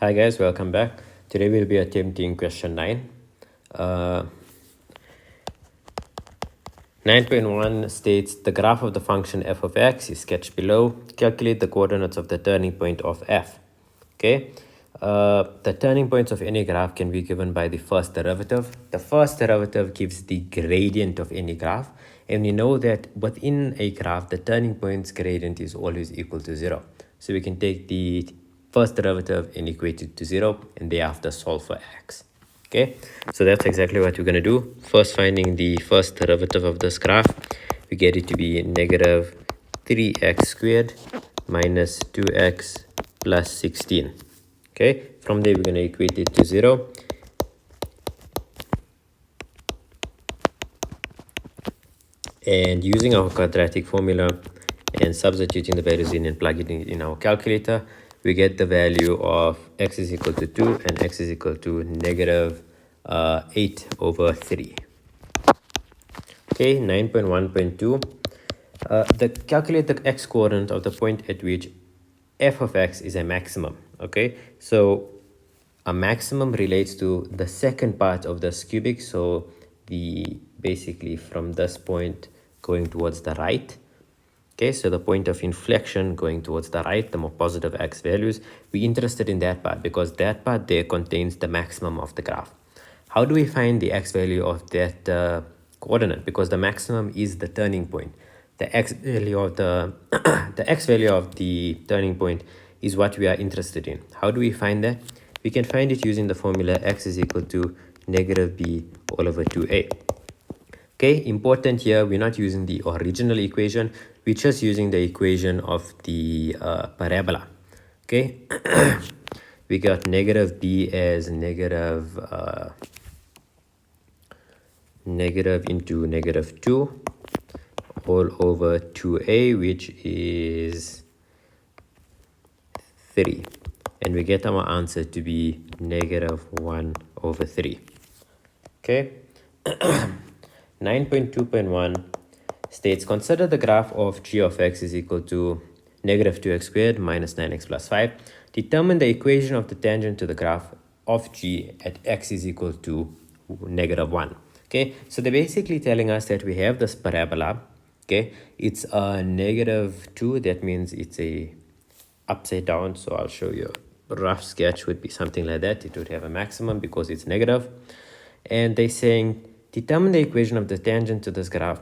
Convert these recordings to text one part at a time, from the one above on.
Hi guys, welcome back. Today we'll be attempting question 9. 9.1 states the graph of the function f of x is sketched below. Calculate the coordinates of the turning point of f. Okay, the turning points of any graph can be given by the first derivative. The first derivative gives the gradient of any graph, and we know that within a graph the turning point's gradient is always equal to 0. So we can take the first derivative and equate it to 0, and thereafter solve for x. Okay, so that's exactly what we're going to do. First, finding the first derivative of this graph, we get it to be negative 3x squared minus 2x plus 16. Okay, from there we're going to equate it to 0. And using our quadratic formula and substituting the values in and plugging it in our calculator, we get the value of x is equal to 2 and x is equal to negative 8 over 3. Okay, 9.1.2. Calculate the x coordinate of the point at which f of x is a maximum. Okay, so a maximum relates to the second part of this cubic, so basically from this point going towards the right. Okay, so the point of inflection going towards the right, the more positive x values, we're interested in that part because that part there contains the maximum of the graph. How do we find the x value of that coordinate? Because the maximum is the turning point. The x value of the the x value of the turning point is what we are interested in. How do we find that? We can find it using the formula x is equal to negative b all over 2a. Okay, important here, we're not using the original equation, we're just using the equation of the parabola. Okay, we got negative b as negative into negative 2 all over 2a, which is 3. And we get our answer to be negative 1 over 3. Okay. 9.2.1 states consider the graph of g of x is equal to negative 2x squared minus 9x plus 5. Determine the equation of the tangent to the graph of g at x is equal to negative 1. Okay, so they're basically telling us that we have this parabola. Okay, it's a negative 2, that means it's a upside down, so I'll show you a rough sketch. Would be something like that. It would have a maximum because it's negative, and they're saying determine the equation of the tangent to this graph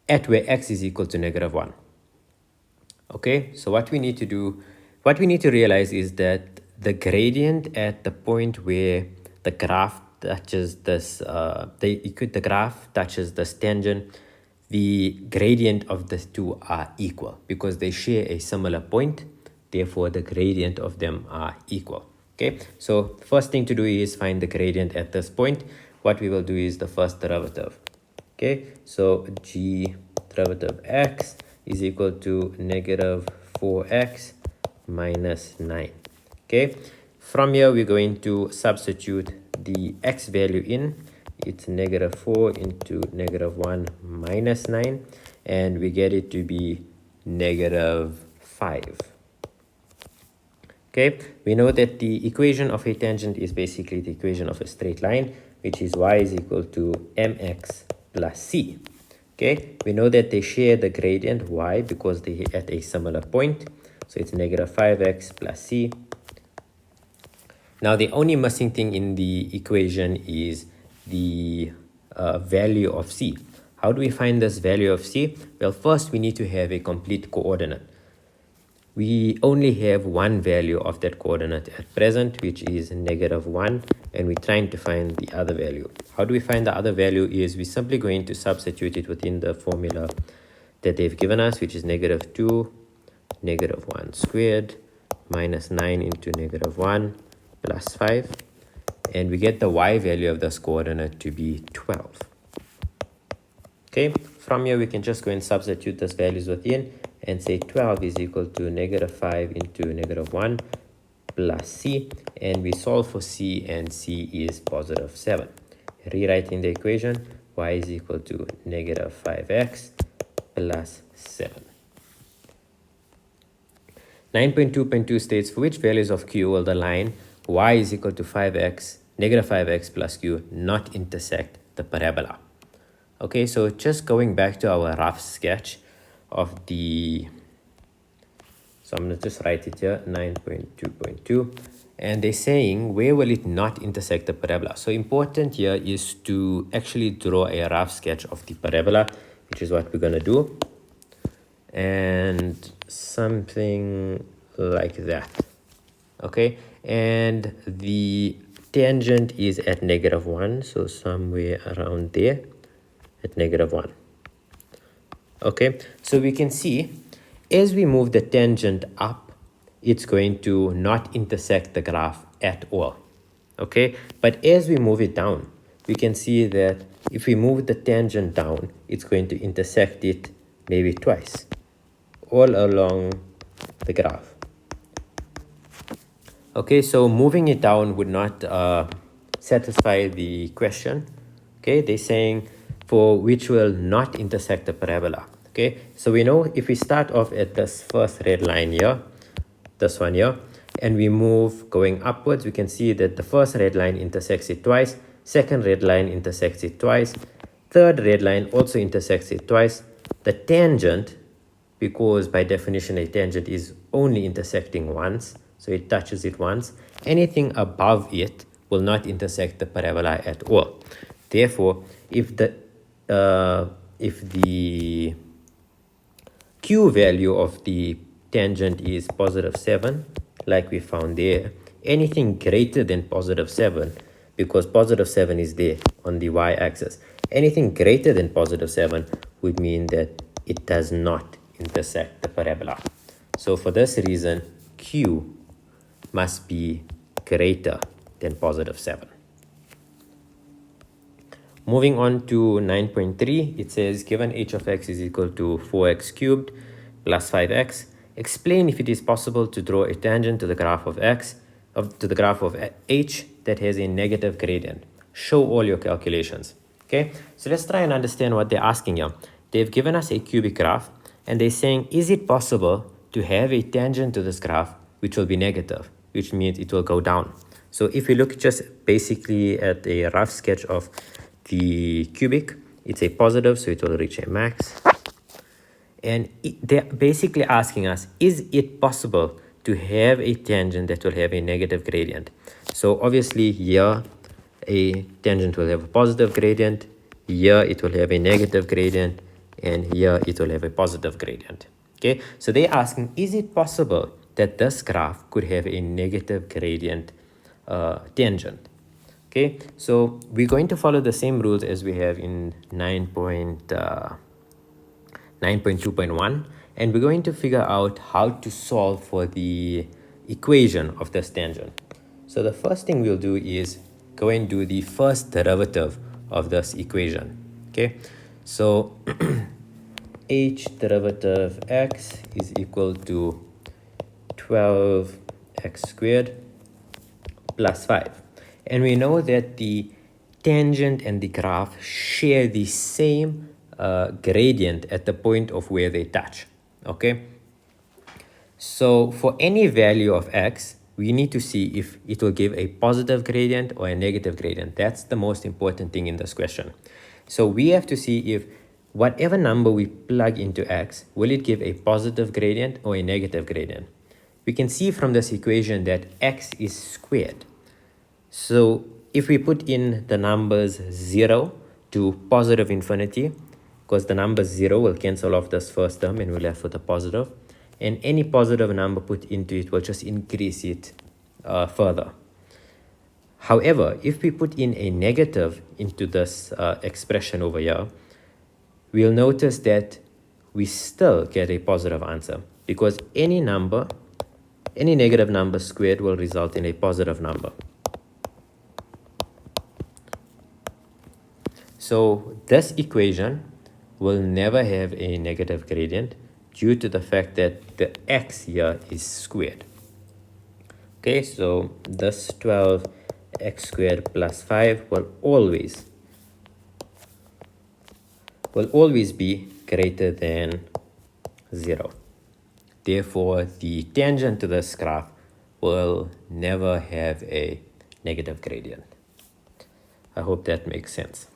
at where x is equal to negative 1. Okay, so what we need to realize is that the gradient at the point where the graph touches this the graph touches this tangent, the gradient of the two are equal because they share a similar point, therefore the gradient of them are equal. Okay, so first thing to do is find the gradient at this point. What we will do is the first derivative. Okay, so g derivative x is equal to negative 4x minus 9. Okay, from here we're going to substitute the x value in. It's negative 4 into negative 1 minus 9, and we get it to be negative 5. Okay, we know that the equation of a tangent is basically the equation of a straight line, which is y is equal to mx plus c. Okay, we know that they share the gradient y because they're at a similar point, so it's negative 5x plus c. Now the only missing thing in the equation is the value of c. How do we find this value of c? Well, first we need to have a complete coordinate. We only have one value of that coordinate at present, which is negative 1, and we're trying to find the other value. How do we find the other value? Is we're simply going to substitute it within the formula that they've given us, which is negative 2, negative 1 squared, minus 9 into negative 1, plus 5. And we get the y value of this coordinate to be 12. Okay, from here we can just go and substitute those values within and say 12 is equal to negative 5 into negative 1 plus c, and we solve for c, and c is positive 7. Rewriting the equation, y is equal to negative 5x plus 7. 9.2.2 states for which values of q will the line y is equal to 5x, negative 5x plus q not intersect the parabola. Okay, so just going back to our rough sketch of the, so I'm going to just write it here, 9.2.2. And they're saying, where will it not intersect the parabola? So important here is to actually draw a rough sketch of the parabola, which is what we're going to do. And something like that. Okay, and the tangent is at -1, so somewhere around there at -1. Okay, so we can see as we move the tangent up, it's going to not intersect the graph at all. Okay, but as we move it down, we can see that if we move the tangent down, it's going to intersect it maybe twice all along the graph. Okay, so moving it down would not satisfy the question. Okay, they're saying for which will not intersect the parabola. Okay, so we know if we start off at this first red line here, this one here, and we move going upwards, we can see that the first red line intersects it twice, second red line intersects it twice, third red line also intersects it twice. The tangent, because by definition a tangent is only intersecting once, so it touches it once, anything above it will not intersect the parabola at all. Therefore, if the q value of the tangent is +7, like we found there, anything greater than +7, because +7 is there on the y-axis, anything greater than +7 would mean that it does not intersect the parabola. So for this reason, q must be greater than +7. Moving on to 9.3, it says given h of x is equal to 4x cubed plus 5x, explain if it is possible to draw a tangent to the graph of x, to the graph of h that has a negative gradient. Show all your calculations. Okay, so let's try and understand what they're asking here. They've given us a cubic graph and they're saying, is it possible to have a tangent to this graph which will be negative, which means it will go down? So if we look just basically at a rough sketch of the cubic, it's a positive, so it will reach a max. And they're basically asking us, is it possible to have a tangent that will have a negative gradient? So obviously here a tangent will have a positive gradient, here it will have a negative gradient, and here it will have a positive gradient. Okay, so they're asking, is it possible that this graph could have a negative gradient tangent? Okay, so we're going to follow the same rules as we have in 9.2.1, and we're going to figure out how to solve for the equation of this tangent. So the first thing we'll do is go and do the first derivative of this equation. Okay, so h derivative x is equal to 12x squared plus 5. And we know that the tangent and the graph share the same gradient at the point of where they touch. Okay, so for any value of x, we need to see if it will give a positive gradient or a negative gradient. That's the most important thing in this question. So we have to see if whatever number we plug into x, will it give a positive gradient or a negative gradient? We can see from this equation that x is squared. So if we put in the numbers 0 to positive infinity, because the number 0 will cancel off this first term and we're left with a positive, and any positive number put into it will just increase it further. However, if we put in a negative into this expression over here, we'll notice that we still get a positive answer, because any negative number squared will result in a positive number. So this equation will never have a negative gradient due to the fact that the x here is squared. Okay, so this 12x squared plus 5 will always be greater than 0. Therefore, the tangent to this graph will never have a negative gradient. I hope that makes sense.